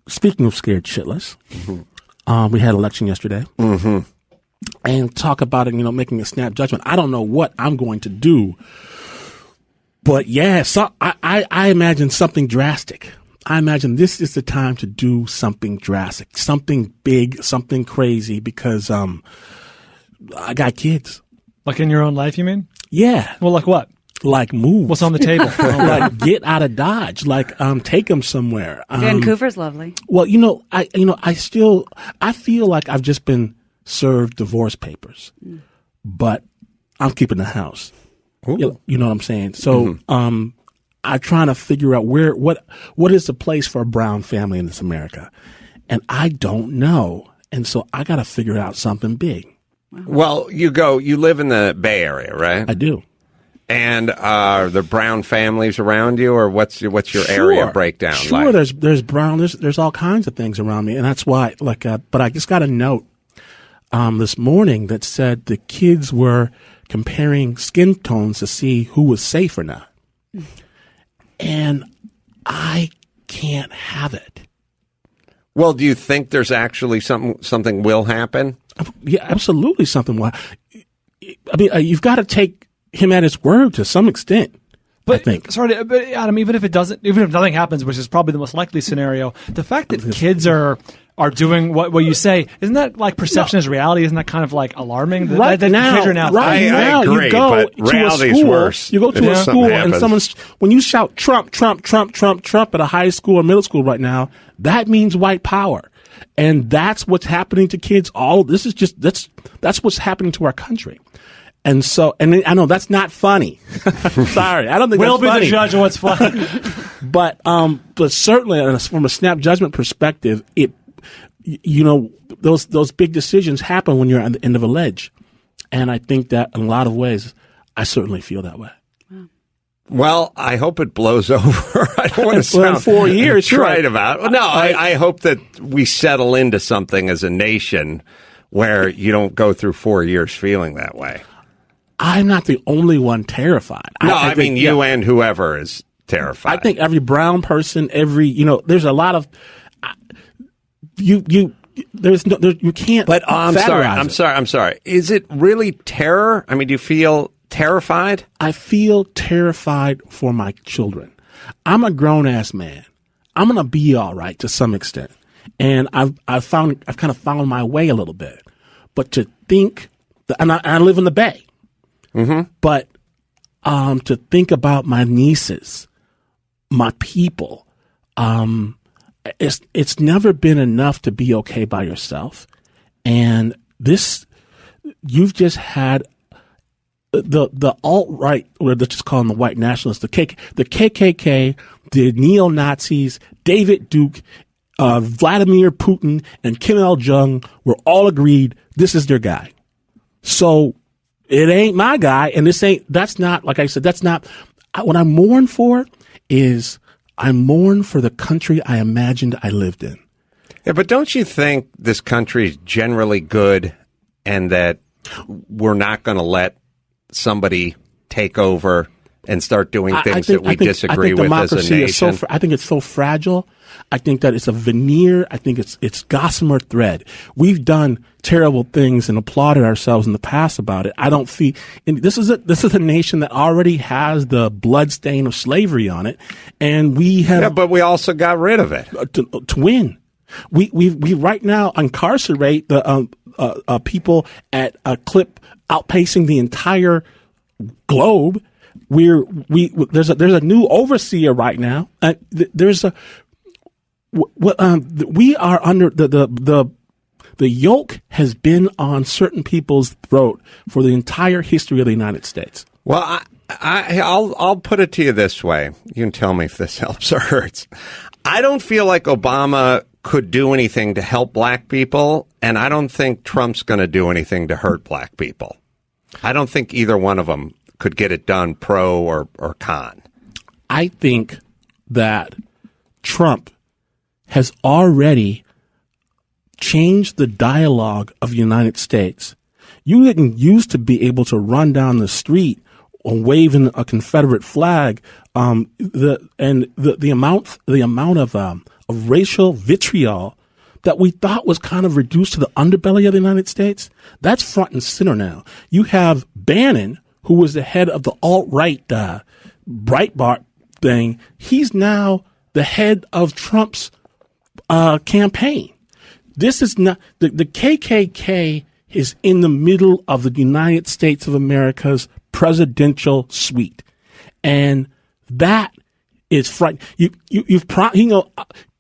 speaking of scared shitless, we had an election yesterday. And talk about it, making a snap judgment. I don't know what I'm going to do. But yeah, so I imagine something drastic. I imagine this is the time to do something drastic, something big, something crazy, because I got kids. Like in your own life, you mean? Yeah. Well, like what? Like move. What's on the table? Like get out of Dodge. Like take them somewhere. Vancouver's lovely. Well, I feel like I've just been served divorce papers, but I'm keeping the house. You know what I'm saying? So I'm trying to figure out what is the place for a brown family in this America, and I don't know, and so I got to figure out something big. Well, you live in the Bay Area, right? I do. And are there brown families around you, or what's your area breakdown Sure, like? there's brown, there's all kinds of things around me, and that's why but I just got a note this morning that said the kids were comparing skin tones to see who was safe or not. And I can't have it. Well, do you think there's actually something will happen? Yeah, absolutely something will. I mean, you've got to take him at his word to some extent. But, I think. Sorry, but Adam, even if nothing happens, which is probably the most likely scenario, the fact that kids are doing what you say, isn't that like perception is reality? Isn't that kind of like alarming? Right now, I agree, you go but reality's worse. You go to a school and when you shout Trump, Trump, Trump, Trump, Trump at a high school or middle school right now, that means white power. And that's what's happening to kids. That's what's happening to our country. And so, and I know that's not funny. Sorry, I don't think we'll that's funny. Be the judge of what's funny. but certainly from a snap judgment perspective, those big decisions happen when you're on the end of a ledge. And I think that in a lot of ways, I certainly feel that way. Well, I hope it blows over. I don't want to sound 4 years, trite about it. No, I hope that we settle into something as a nation where you don't go through 4 years feeling that way. I'm not the only one terrified. No, I mean you and whoever is terrified. I think every brown person, there's a lot of you can't. But I'm sorry. Is it really terror? I mean, do you feel terrified? I feel terrified for my children. I'm a grown ass man. I'm gonna be all right to some extent, and I've kind of found my way a little bit. But to think, and I live in the Bay. But to think about my nieces, my people, it's never been enough to be okay by yourself. And you've just had the alt-right, or let's just call them the white nationalists, the KKK, the neo-Nazis, David Duke, Vladimir Putin, and Kim Il-jung were all agreed this is their guy. So it ain't my guy, and that's not, like I said, that's not, what I mourn for is I mourn for the country I imagined I lived in. Yeah, but don't you think this country is generally good and that we're not going to let somebody take over and start doing things that we disagree with as a nation? I think it's so fragile. I think that it's a veneer. I think it's gossamer thread. We've done terrible things and applauded ourselves in the past about it. I don't feel, and this is a nation that already has the blood stain of slavery on it, and we have. Yeah, but we also got rid of it to win. We right now incarcerate the people at a clip outpacing the entire globe. There's a new overseer right now. We are under the yoke has been on certain people's throat for the entire history of the United States. Well, I'll put it to you this way. You can tell me if this helps or hurts. I don't feel like Obama could do anything to help black people, and I don't think Trump's going to do anything to hurt black people. I don't think either one of them could get it done, pro or con. I think that Trump has already changed the dialogue of the United States. You didn't used to be able to run down the street or waving a Confederate flag. The amount of racial vitriol that we thought was kind of reduced to the underbelly of the United States, that's front and center now. You have Bannon, who was the head of the alt-right Breitbart thing. He's now the head of Trump's campaign. This is not the KKK is in the middle of the United States of America's presidential suite, and that is frightening.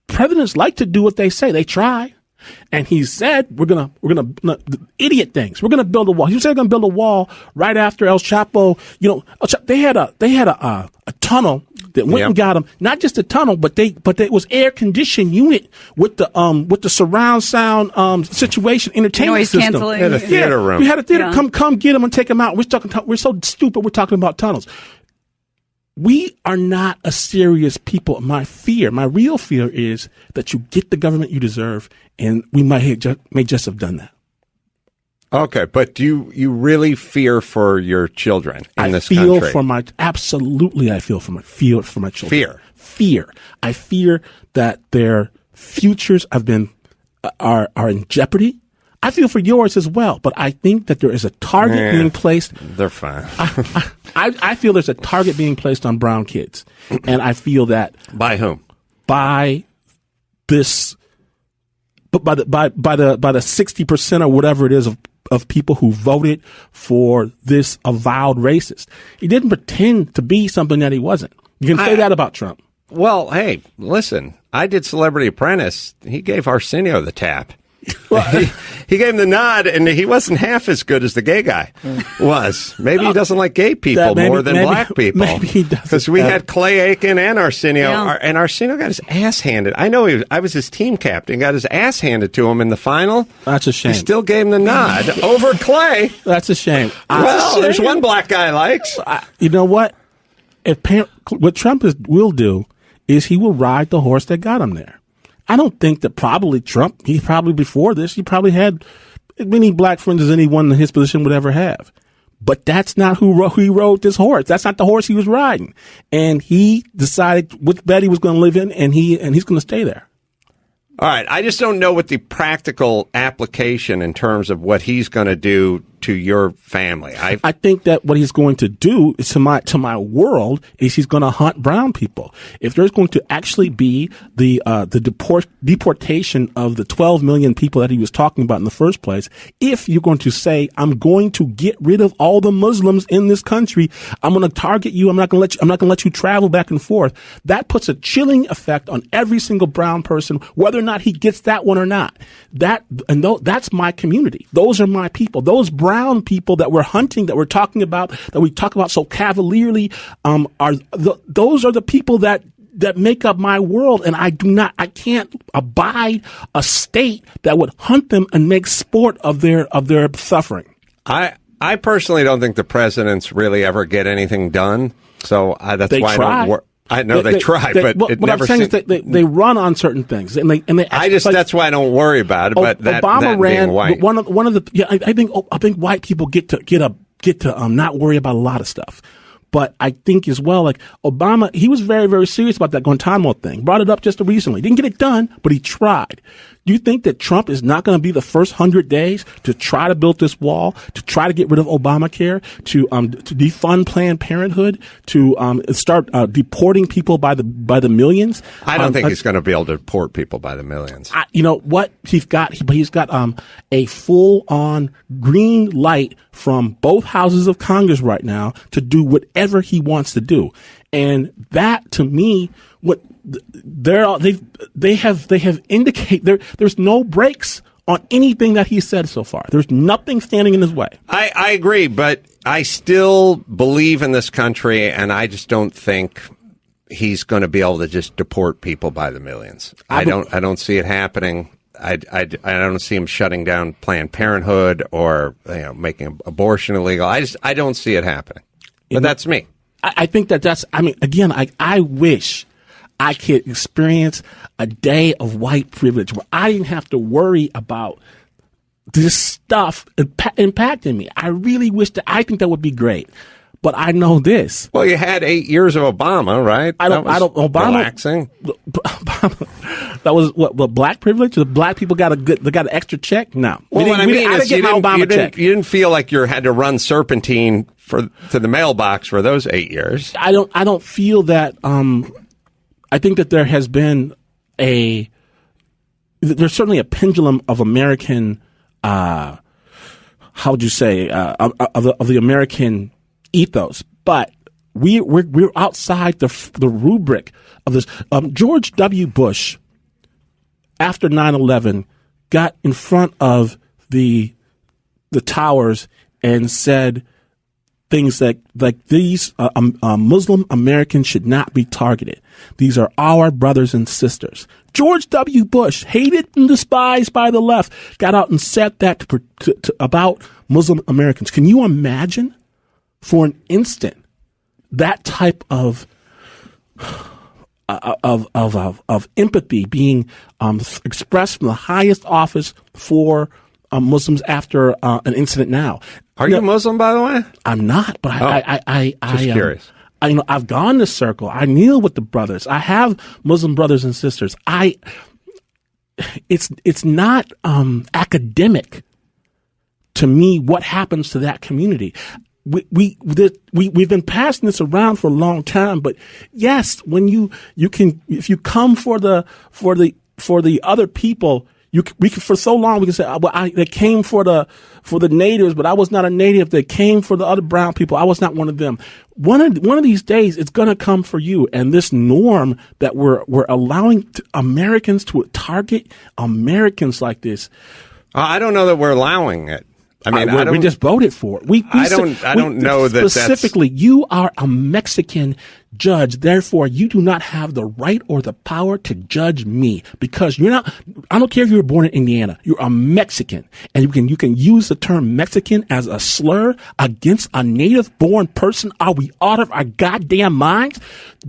Presidents like to do what they say. They try. And he said, we're gonna idiot things. We're gonna build a wall. He said they're gonna build a wall right after El Chapo. They had a tunnel that went and got him. Not just a tunnel, but it was air conditioned unit with the surround sound situation entertainment noise system. canceling. We had a theater room. We had a theater. Come get him and take him out. We're so stupid. We're talking about tunnels. We are not a serious people. My real fear is that you get the government you deserve, and we may just have done that. Okay, but do you really fear for your children in this country? Absolutely, I feel for my children. Fear. I fear that their futures are in jeopardy. I feel for yours as well, but I think that there is a target being placed. They're fine. I feel there's a target being placed on brown kids, and I feel that by whom? By this, but by the 60% or whatever it is of people who voted for this avowed racist. He didn't pretend to be something that he wasn't. You can say that about Trump. Well, hey, listen, I did Celebrity Apprentice. He gave Arsenio the tap. He gave him the nod, and he wasn't half as good as the gay guy was. Maybe he doesn't like gay people more than black people. Maybe he doesn't. Because we had Clay Aiken and Arsenio, and Arsenio got his ass handed. I know I was his team captain, got his ass handed to him in the final. That's a shame. He still gave him the nod over Clay. That's a shame. There's one black guy I likes. You know what? What Trump will do is he will ride the horse that got him there. I don't think that before this, he probably had as many black friends as anyone in his position would ever have. But that's not who he rode this horse. That's not the horse he was riding. And he decided which bed he was going to live in, and he's going to stay there. All right. I just don't know what the practical application in terms of what he's going to do to your family. I think that what he's going to do is to my world is he's going to hunt brown people. If there's going to actually be the deportation of the 12 million people that he was talking about in the first place, if you're going to say, I'm going to get rid of all the Muslims in this country, I'm going to target you, I'm not going to let you travel back and forth, that puts a chilling effect on every single brown person, whether or not he gets that one or not. That's my community. Those are my people. Those brown people that we're hunting, that we're talking about, that we talk about so cavalierly, those are the people that make up my world, and I can't abide a state that would hunt them and make sport of their suffering. I personally don't think the presidents really ever get anything done, so that's they why try. I don't. I know they try, but it what never. I'm saying is that they run on certain things, and they. That's why I don't worry about it. But Obama ran. Being white. One of the. I think white people get to not worry about a lot of stuff. But I think as well, like Obama, he was very, very serious about that Guantanamo thing. Brought it up just recently. Didn't get it done, but he tried. Do you think that Trump is not going to be the first 100 days to try to build this wall, to try to get rid of Obamacare, to defund Planned Parenthood, to start deporting people by the millions? I don't think he's going to be able to deport people by the millions. You know what he's got? He's got a full-on green light from both houses of Congress right now to do whatever he wants to do, and that to me, they have indicated there's no brakes on anything that he said so far. There's nothing standing in his way. I agree, but I still believe in this country, and I just don't think he's going to be able to just deport people by the millions. I don't see it happening. I don't see him shutting down Planned Parenthood or making abortion illegal. I don't see it happening. But that's me. I think again, I wish I could experience a day of white privilege where I didn't have to worry about this stuff impacting me. I really wish that. I think that would be great. But I know this. Well, you had 8 years of Obama, right? Obama relaxing. what black privilege? The black people got an extra check? No. Well, what I mean is you didn't feel like you had to run serpentine to the mailbox for those 8 years. I don't feel that. I think that there has been there's certainly a pendulum of American, how would you say, of the American ethos, but we're outside the rubric of this. George W. Bush, after 9/11, got in front of the towers and said things like these Muslim Americans should not be targeted. These are our brothers and sisters. George W. Bush, hated and despised by the left, got out and said that about Muslim Americans. Can you imagine, for an instant, that type of empathy being expressed from the highest office for Muslims after an incident now? Are you Muslim, by the way? I'm not, but I just curious. I've gone to circle. I kneel with the brothers. I have Muslim brothers and sisters. It's not academic to me what happens to that community. We've been passing this around for a long time, but yes, when you can, if you come for the other people, we can, for so long we can say, well, they came for the natives, but I was not a native. They came for the other brown people. I was not one of them. One of these days, it's going to come for you. And this norm that we're allowing Americans to target Americans like this. I don't know that we're allowing it. I mean, we just voted for it. I don't know that specifically. You are a Mexican judge, therefore you do not have the right or the power to judge me, because you're not. I don't care if you were born in Indiana. You're a Mexican, and you can use the term Mexican as a slur against a native-born person. Are we out of our goddamn minds?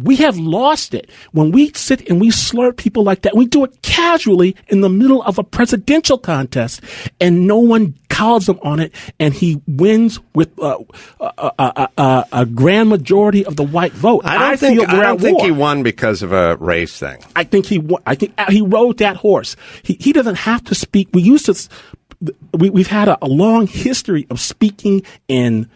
We have lost it when we sit and we slur people like that. We do it casually in the middle of a presidential contest, and no one calls him on it, and he wins with a grand majority of the white vote. I don't think he won because of a race thing. I think he won. I think he rode that horse. He doesn't have to speak. We've had a long history of speaking in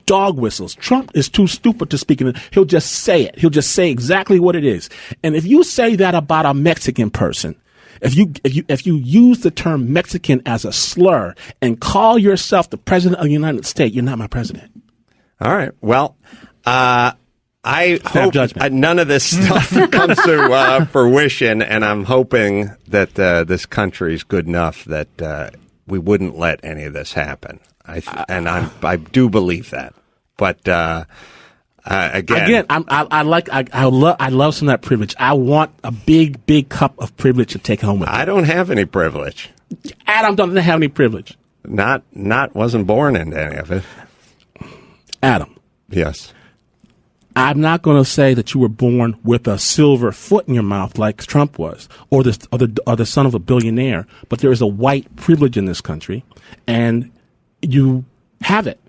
dog whistles. Trump is too stupid to speak in it. He'll just say it. He'll just say exactly what it is. And if you say that about a Mexican person, if you use the term Mexican as a slur and call yourself the president of the United States, you're not my president. All right. Well, I hope none of this stuff comes to fruition, and I'm hoping that this country is good enough that we wouldn't let any of this happen. I do believe that. But again, I love some of that privilege. I want a big cup of privilege to take home with me. I don't have any privilege. Adam doesn't have any privilege. Wasn't born into any of it. Adam. Yes. I'm not going to say that you were born with a silver foot in your mouth like Trump was, or the son of a billionaire, but there is a white privilege in this country, and you have it.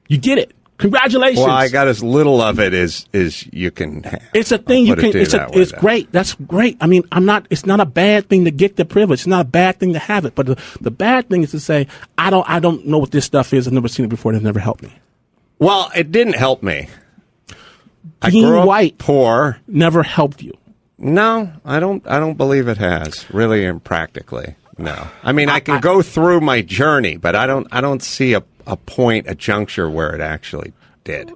You get it. Congratulations. Well, I got as little of it as you can have. It's a thing you can. It's great. That's great. I mean, it's not a bad thing to get the privilege. It's not a bad thing to have it. But the bad thing is to say, I don't know what this stuff is. I've never seen it before. It's never helped me. Well, it didn't help me. Being white poor never helped you. No, I don't believe it has, really and practically. No. I mean, I can go through my journey, but I don't see a juncture where it actually did.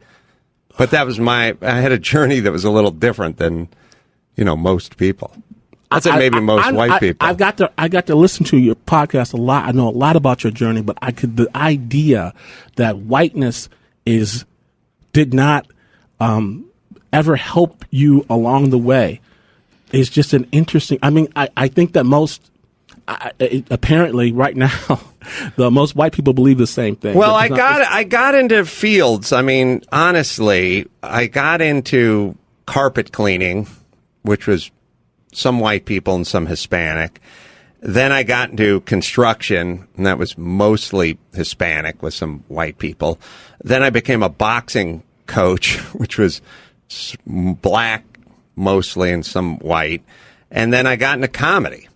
But that was I had a journey that was a little different than, most people. I'd say maybe most white people. I got to listen to your podcast a lot. I know a lot about your journey, but the idea that whiteness did not ever help you along the way is just an interesting. I mean, I think that apparently right now, the most white people believe the same thing. Well, I got into fields. I mean, honestly, I got into carpet cleaning, which was some white people and some Hispanic. Then I got into construction, and that was mostly Hispanic with some white people. Then I became a boxing coach, which was black mostly and some white. And then I got into comedy.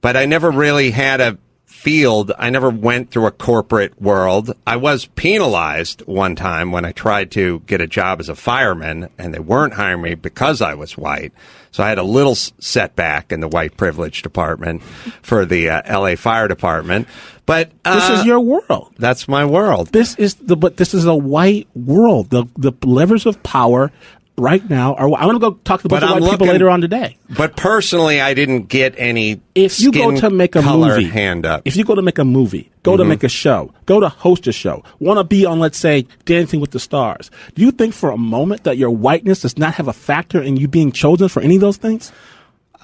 But I never really had a field. I never went through a corporate world. I was penalized one time when I tried to get a job as a fireman, and they weren't hiring me because I was white. So I had a little setback in the white privilege department for the LA Fire Department. But this is your world. That's my world. But this is a white world. The levers of power right now are. I'm going to go talk to a bunch of white people later on today. But personally, I didn't get any. If you go to make a movie, hand up. If you go to make a movie, go to make a show, go to host a show, want to be on, let's say, Dancing with the Stars, do you think for a moment that your whiteness does not have a factor in you being chosen for any of those things?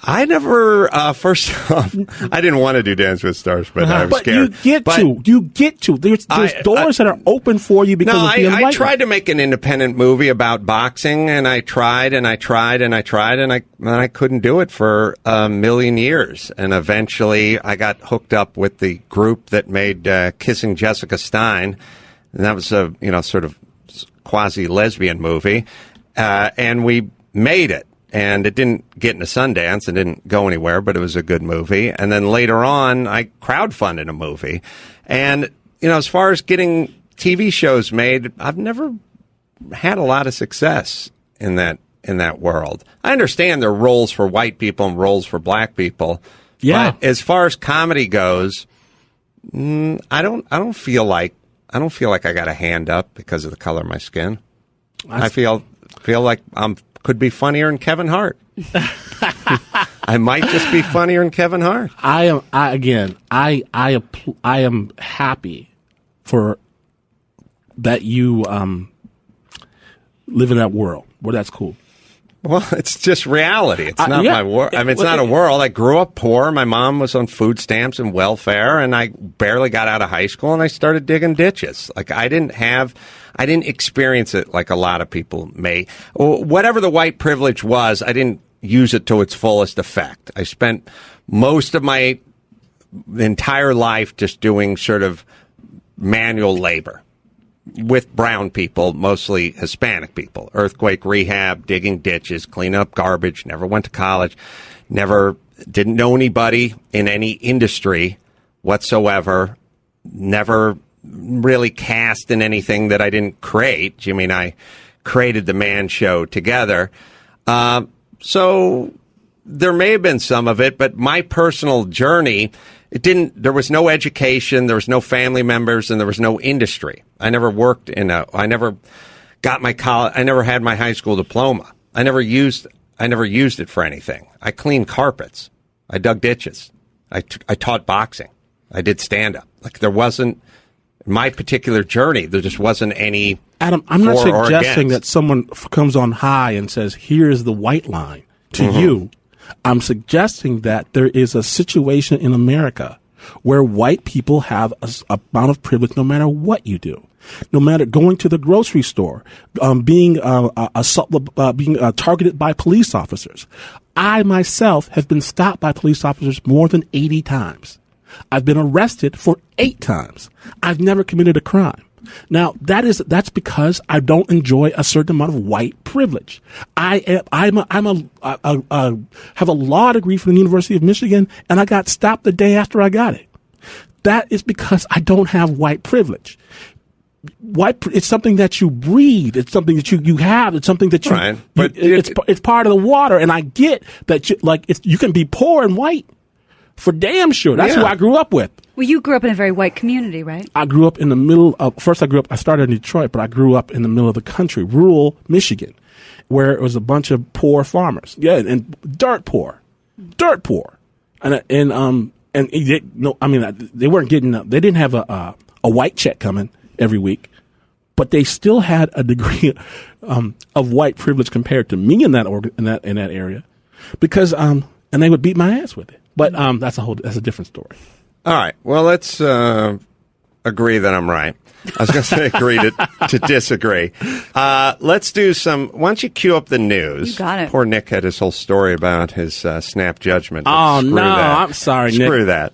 I never, first off, I didn't want to do Dance with Stars, but I was scared. You get to. There's doors that are open for you because of being white. I tried to make an independent movie about boxing, and I tried, and I couldn't do it for a million years. And eventually I got hooked up with the group that made Kissing Jessica Stein, and that was a, sort of quasi-lesbian movie, and we made it. And it didn't get into Sundance and didn't go anywhere, but it was a good movie. And then later on, I crowdfunded a movie. And, as far as getting TV shows made, I've never had a lot of success in that world. I understand there are roles for white people and roles for black people. Yeah. But as far as comedy goes, I don't feel like I got a hand up because of the color of my skin. I feel like could be funnier than Kevin Hart. I might just be funnier than Kevin Hart. I am happy for that you live in that world. Well, that's cool. Well, it's just reality. It's not my world. I mean, it's not a world. I grew up poor. My mom was on food stamps and welfare, and I barely got out of high school, and I started digging ditches. Like, I didn't experience it like a lot of people may. Whatever the white privilege was, I didn't use it to its fullest effect. I spent most of my entire life just doing sort of manual labor with brown people, mostly Hispanic people. Earthquake rehab, digging ditches, cleaning up garbage, never went to college, didn't know anybody in any industry whatsoever, never really cast in anything that I didn't create. Jimmy and I created the Man Show together. So there may have been some of it, but my personal journey, there was no education, there was no family members, and there was no industry. I never worked I never got my college, I never had my high school diploma. I never used it for anything. I cleaned carpets. I dug ditches. I taught boxing. I did stand-up. Like, there wasn't, my particular journey, there just wasn't any. Adam, I'm not suggesting that someone comes on high and says, here's the white line to you. I'm suggesting that there is a situation in America where white people have a amount of privilege no matter what you do. No matter going to the grocery store, being targeted by police officers. I myself have been stopped by police officers more than 80 times. I've been arrested for 8 times. I've never committed a crime. Now, that's because I don't enjoy a certain amount of white privilege. I have a law degree from the University of Michigan, and I got stopped the day after I got it. That is because I don't have white privilege. It's something that you breathe. It's something that you have. It's something that right. It's part of the water. And I get that you can be poor and white for damn sure. That's who I grew up with. Well, you grew up in a very white community, right? I grew up in the middle of, I started in Detroit, but I grew up in the middle of the country, rural Michigan, where it was a bunch of poor farmers. Yeah, and dirt poor. And they weren't getting, they didn't have a white check coming every week, but they still had a degree of white privilege compared to me in that area, because and they would beat my ass with it. But that's a different story. All right. Well, let's agree that I'm right. I was going to say agree to disagree. Let's do some. Why don't you cue up the news? You got it. Poor Nick had his whole story about his snap judgment. Oh, no. I'm sorry, Nick. Screw that.